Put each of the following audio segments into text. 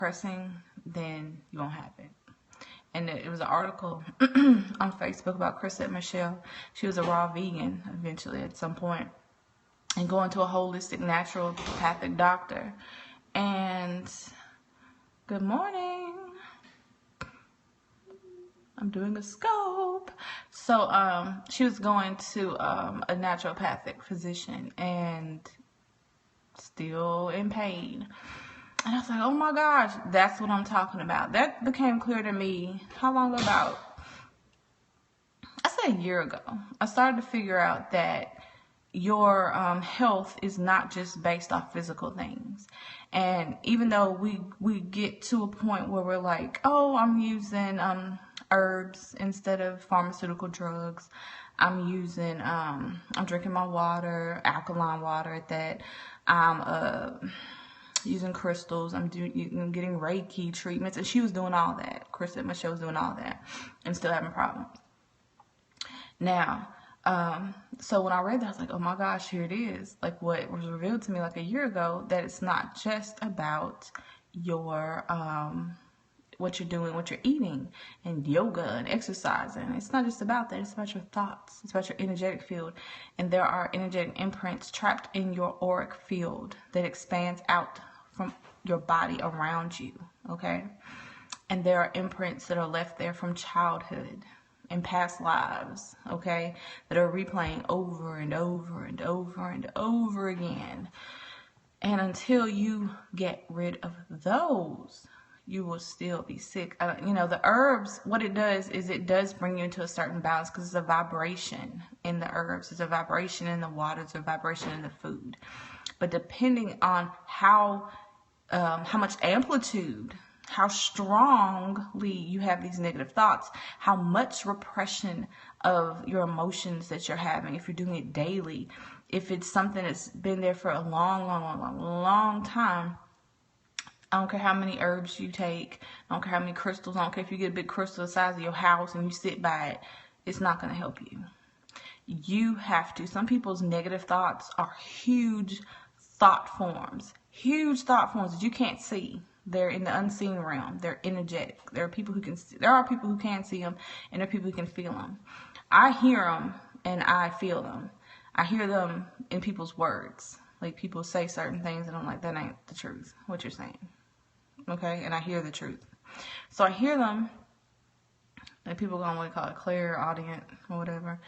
pressing, then you won't have it. And it was an article on Facebook about Chrisette Michelle. She was a raw vegan eventually at some point, and going to a holistic naturopathic doctor. And good morning. I'm doing a scope. So she was going to a naturopathic physician and still in pain. And I was like, oh my gosh, that's what I'm talking about. That became clear to me, how long ago? About, I say a year ago. I started to figure out that your health is not just based off physical things. And even though we get to a point where we're like, oh, I'm using herbs instead of pharmaceutical drugs. I'm using, I'm drinking my water, alkaline water at that. I'm using crystals. I'm getting Reiki treatments. And she was doing all that. Chrisette Michelle was doing all that and still having problems. Now, so when I read that, I was like, oh my gosh, here it is. Like what was revealed to me like a year ago, that it's not just about your, what you're doing, what you're eating, and yoga and exercising. It's not just about that. It's about your thoughts. It's about your energetic field. And there are energetic imprints trapped in your auric field that expands out from your body around you, okay? And there are imprints that are left there from childhood and past lives, okay, that are replaying over and over and over and over again. And until you get rid of those, you will still be sick. The herbs, what it does is it does bring you into a certain balance, because it's a vibration in the herbs. There's a vibration in the water. There's a vibration in the food. But depending on how much amplitude, how strongly you have these negative thoughts, how much repression of your emotions that you're having, if you're doing it daily, if it's something that's been there for a long time, I don't care how many herbs you take, I don't care how many crystals, I don't care if you get a big crystal the size of your house and you sit by it, it's not going to help you. You have to, some people's negative thoughts are huge thought forms that you can't see. They're in the unseen realm. They're energetic. There are people who can see them, and there are people who can feel them. I hear them and I feel them. I hear them in people's words. Like, people say certain things and I'm like, that ain't the truth, what you're saying. Okay? And I hear the truth. So I hear them, and people are going to call it clairaudient or whatever.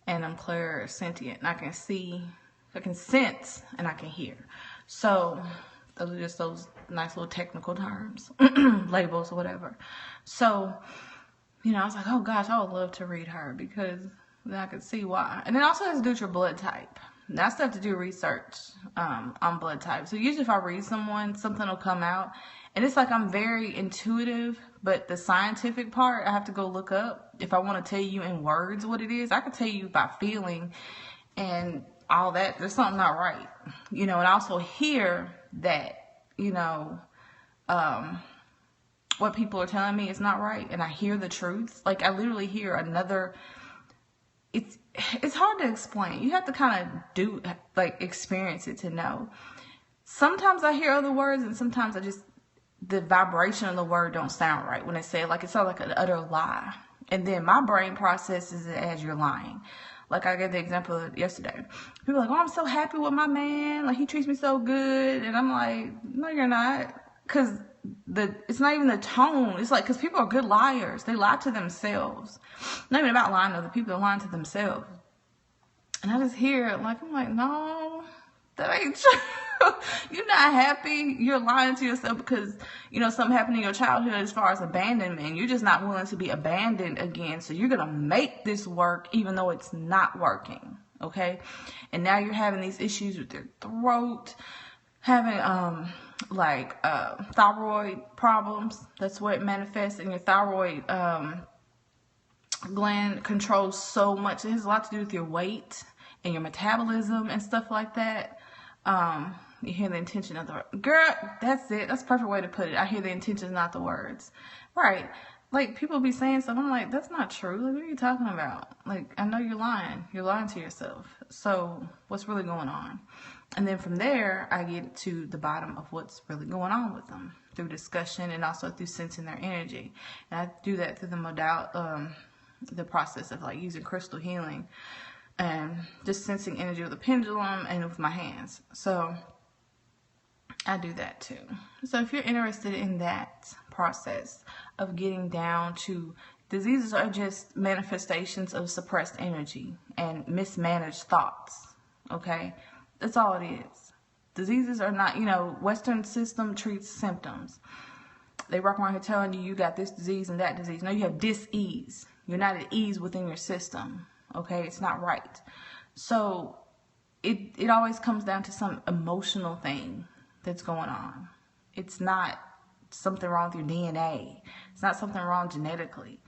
And I'm clairsentient, and I can see, I can sense, and I can hear. So those are just those nice little technical terms, labels or whatever. So, I was like, oh gosh, I would love to read her, because then I could see why. And it also has to do with your blood type. And I still have to do research on blood type. So usually if I read someone, something will come out. And it's like I'm very intuitive, but the scientific part, I have to go look up. If I want to tell you in words what it is, I could tell you by feeling and all that. There's something not right. And I also hear that, what people are telling me is not right. And I hear the truth. Like, I literally hear another, it's hard to explain. You have to kind of experience it to know. Sometimes I hear other words, and sometimes the vibration of the word don't sound right when they say it. Like, it sounds like an utter lie. And then my brain processes it as you're lying. Like, I gave the example yesterday. People are like, oh, I'm so happy with my man. Like, he treats me so good. And I'm like, no, you're not. Because it's not even the tone. It's like, because people are good liars. They lie to themselves. Not even about lying to other people. They're lying to themselves. And I just hear it. Like, I'm like, no, that ain't true. You're not happy. You're lying to yourself because, something happened in your childhood as far as abandonment. You're just not willing to be abandoned again. So you're going to make this work even though it's not working. Okay. And now you're having these issues with your throat, having, thyroid problems. That's where it manifests. And your thyroid, gland controls so much. It has a lot to do with your weight and your metabolism and stuff like that. You hear the intention of the word. Girl, that's it. That's a perfect way to put it. I hear the intentions, not the words. Right. Like, people be saying stuff, I'm like, that's not true. Like, what are you talking about? Like, I know you're lying. You're lying to yourself. So what's really going on? And then from there, I get to the bottom of what's really going on with them through discussion and also through sensing their energy. And I do that through the process of like using crystal healing and just sensing energy with the pendulum and with my hands. So I do that too. So if you're interested in that process of getting down to diseases are just manifestations of suppressed energy and mismanaged thoughts, okay? That's all it is. Diseases are not, Western system treats symptoms. They walk around here telling you got this disease and that disease. No, you have dis-ease. You're not at ease within your system, okay? It's not right. So it always comes down to some emotional thing that's going on. It's not something wrong with your DNA. It's not something wrong genetically.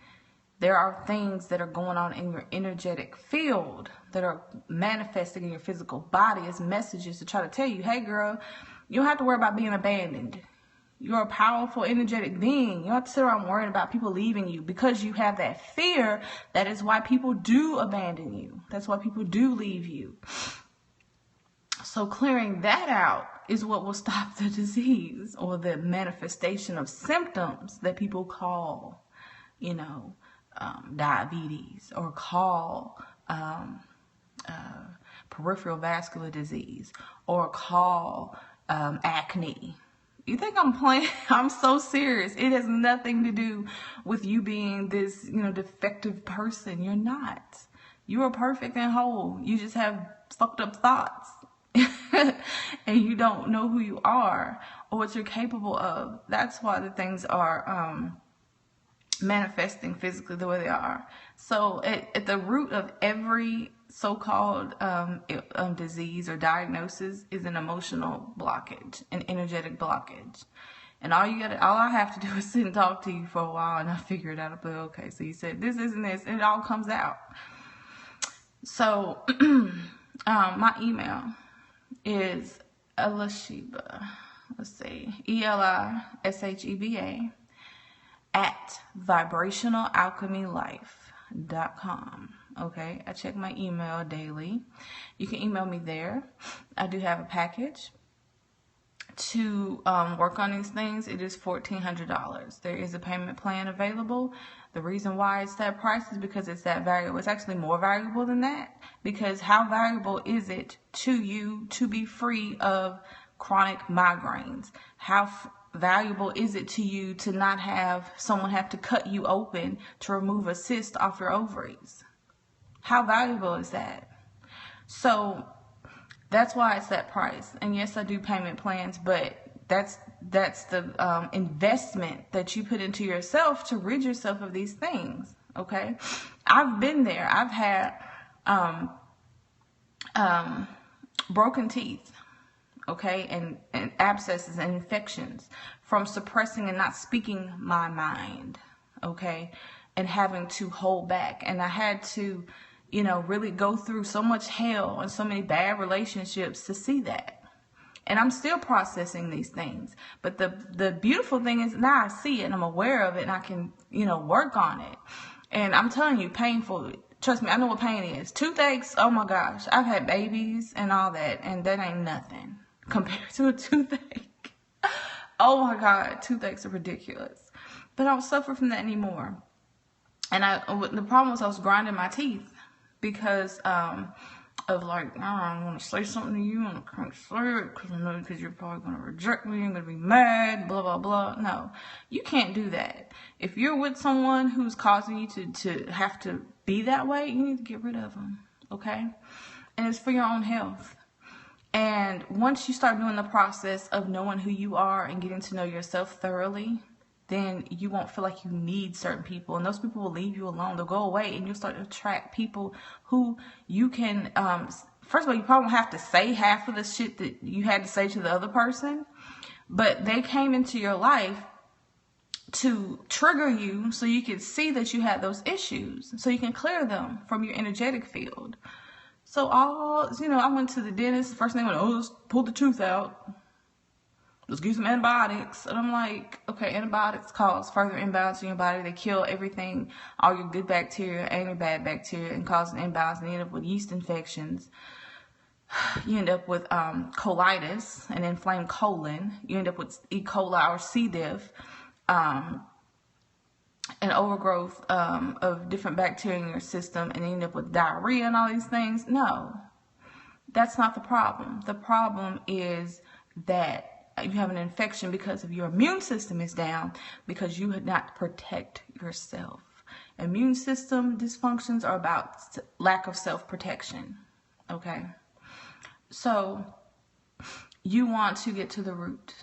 There are things that are going on in your energetic field that are manifesting in your physical body as messages to try to tell you, hey girl, you don't have to worry about being abandoned. You're a powerful, energetic being. You don't have to sit around worrying about people leaving you because you have that fear. That is why people do abandon you. That's why people do leave you. So clearing that out is what will stop the disease or the manifestation of symptoms that people call, diabetes or call peripheral vascular disease or call acne. You think I'm playing? I'm so serious. It has nothing to do with you being this, defective person. You're not. You are perfect and whole. You just have fucked up thoughts. And you don't know who you are or what you're capable of. That's why the things are manifesting physically the way they are. So at the root of every so-called disease or diagnosis is an emotional blockage, an energetic blockage. And all I have to do is sit and talk to you for a while and I figure it out. I'll be like, okay, so you said this, and this, and it all comes out. So my email is Elisheba, let's see, ELISHEBA at vibrationalalchemylife.com. Okay, I check my email daily. You can email me there. I do have a package to work on these things. It is $1,400. There is a payment plan available. The reason why it's that price is because it's that valuable. It's actually more valuable than that, because how valuable is it to you to be free of chronic migraines? How valuable is it to you to not have someone have to cut you open to remove a cyst off your ovaries? How valuable is that? So that's why it's that price. And yes, I do payment plans, but that's the investment that you put into yourself to rid yourself of these things. Okay, I've been there. I've had broken teeth. Okay, and abscesses and infections from suppressing and not speaking my mind. Okay, and having to hold back. And I had to, really go through so much hell and so many bad relationships to see that. And I'm still processing these things. But the beautiful thing is now I see it and I'm aware of it and I can, work on it. And I'm telling you, painful. Trust me, I know what pain is. Toothaches, oh my gosh. I've had babies and all that, and that ain't nothing compared to a toothache. Oh my God, toothaches are ridiculous. But I don't suffer from that anymore. And the problem was I was grinding my teeth because of like, I don't want to say something to you and I can't say it because I know because you're probably going to reject me, you're going to be mad, blah, blah, blah. No, you can't do that. If you're with someone who's causing you to have to be that way, you need to get rid of them, okay? And it's for your own health. And once you start doing the process of knowing who you are and getting to know yourself thoroughly, then you won't feel like you need certain people. And those people will leave you alone. They'll go away and you'll start to attract people who you can, first of all, you probably won't have to say half of the shit that you had to say to the other person. But they came into your life to trigger you so you can see that you had those issues. So you can clear them from your energetic field. So I went to the dentist. First thing I went, let's pull the tooth out. let's give some antibiotics. And I'm like, okay, antibiotics cause further imbalance in your body. They kill everything, all your good bacteria and your bad bacteria, and cause an imbalance. And you end up with yeast infections. You end up with colitis, an inflamed colon. You end up with E. coli or C. diff, an overgrowth of different bacteria in your system, and you end up with diarrhea and all these things. No, that's not the problem. The problem is that you have an infection because of your immune system is down, because you had not protect yourself. Immune system dysfunctions are about lack of self-protection. Okay, so you want to get to the root.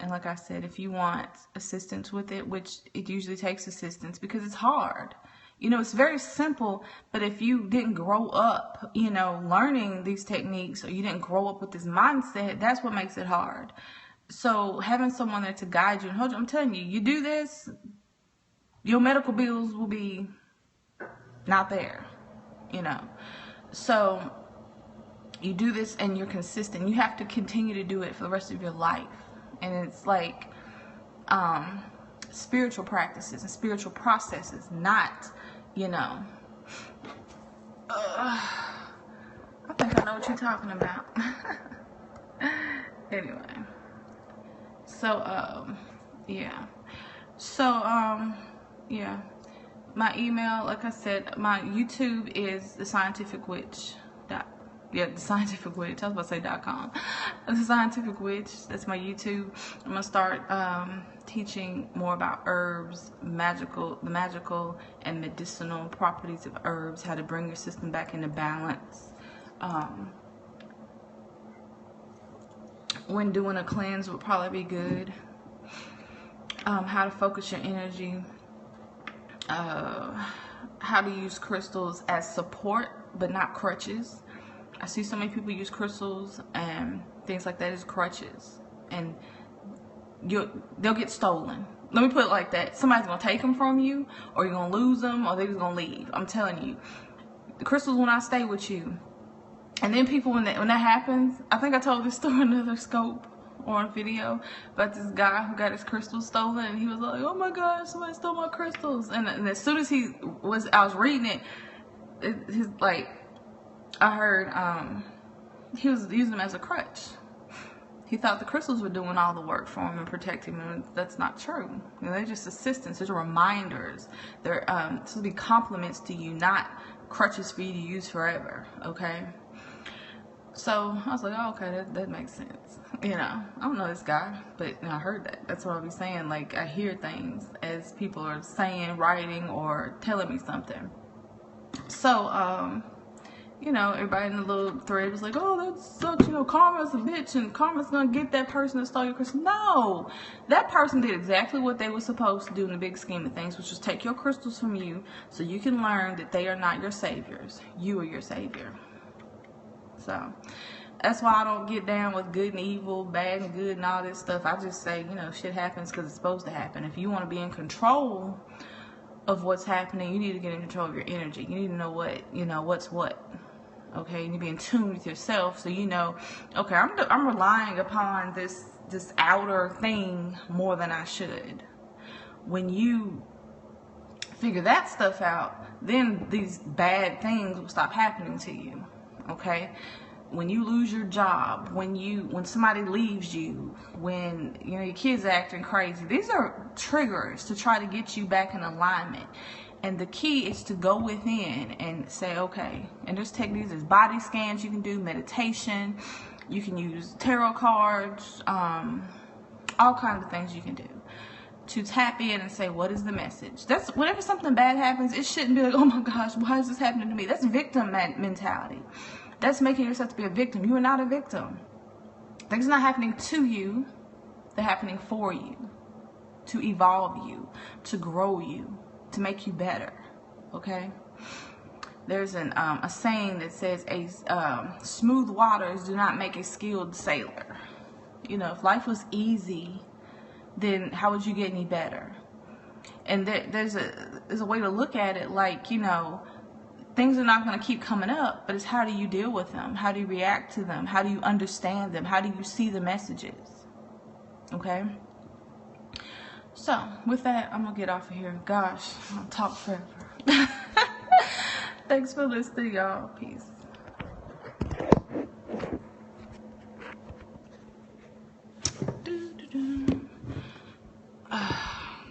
And like I said, if you want assistance with it, which it usually takes assistance because it's hard. You know, it's very simple, but if you didn't grow up, you know, learning these techniques, or you didn't grow up with this mindset, that's what makes it hard. So having someone there to guide you and hold you, I'm telling you, you do this, your medical bills will be not there, you know. So you do this and you're consistent. You have to continue to do it for the rest of your life. And it's like spiritual practices and spiritual processes, not, you know, I think I know what you're talking about. Anyway. So, yeah. So, yeah. My email, like I said, my YouTube is The Scientific Witch. The Scientific Witch. I was about to say .com. The Scientific Witch. That's my YouTube. I'm gonna start teaching more about herbs, the magical and medicinal properties of herbs, how to bring your system back into balance. When doing a cleanse would probably be good. How to focus your energy. How to use crystals as support but not crutches. I see so many people use crystals and things like that as crutches, and they'll get stolen. Let me put it like that. Somebody's gonna take them from you, or you're gonna lose them, or they're just gonna leave. I'm telling you, the crystals will not stay with you. And then people, when that happens, I think I told this story in another scope or on video about this guy who got his crystals stolen, and he was like, "Oh my gosh, somebody stole my crystals!" And as soon as I was reading it, he's like, I heard he was using them as a crutch. He thought the crystals were doing all the work for him and protecting him, and that's not true. You know, they're just assistants. They're reminders. They're supposed to be compliments to you, not crutches for you to use forever. Okay. So I was like, oh, okay, that makes sense. You know, I don't know this guy, but I heard that. That's what I'll be saying. Like, I hear things as people are saying, writing, or telling me something. So, you know, everybody in the little thread was like, oh, that sucks, you know, karma's a bitch, and karma's gonna get that person that stole your crystal. No, that person did exactly what they were supposed to do in the big scheme of things, which was take your crystals from you so you can learn that they are not your saviors. You are your savior. So that's why I don't get down with good and evil, bad and good, and all this stuff. I just say, you know, shit happens because it's supposed to happen. If you want to be in control of what's happening, you need to get in control of your energy. You need to know what's what. Okay, you need to be in tune with yourself, so you know, okay, I'm relying upon this outer thing more than I should. When you figure that stuff out, then these bad things will stop happening to you. Okay, when you lose your job, when somebody leaves you, when you know your kids are acting crazy, these are triggers to try to get you back in alignment. And the key is to go within and say, okay, and there's techniques, there's body scans you can do, meditation, you can use tarot cards, all kinds of things you can do to tap in and say, what is the message? That's whenever something bad happens, it shouldn't be like, oh my gosh, why is this happening to me? That's victim mentality. That's making yourself to be a victim. You are not a victim. Things are not happening to you. They're happening for you, to evolve you, to grow you, to make you better. Okay? There's a saying that says, smooth waters do not make a skilled sailor. You know, if life was easy, then how would you get any better? And there's a way to look at it, like, you know, things are not going to keep coming up, but it's how do you deal with them? How do you react to them? How do you understand them? How do you see the messages? Okay? So, with that, I'm gonna get off of here. Gosh, I'll talk forever. Thanks for listening, y'all. Peace.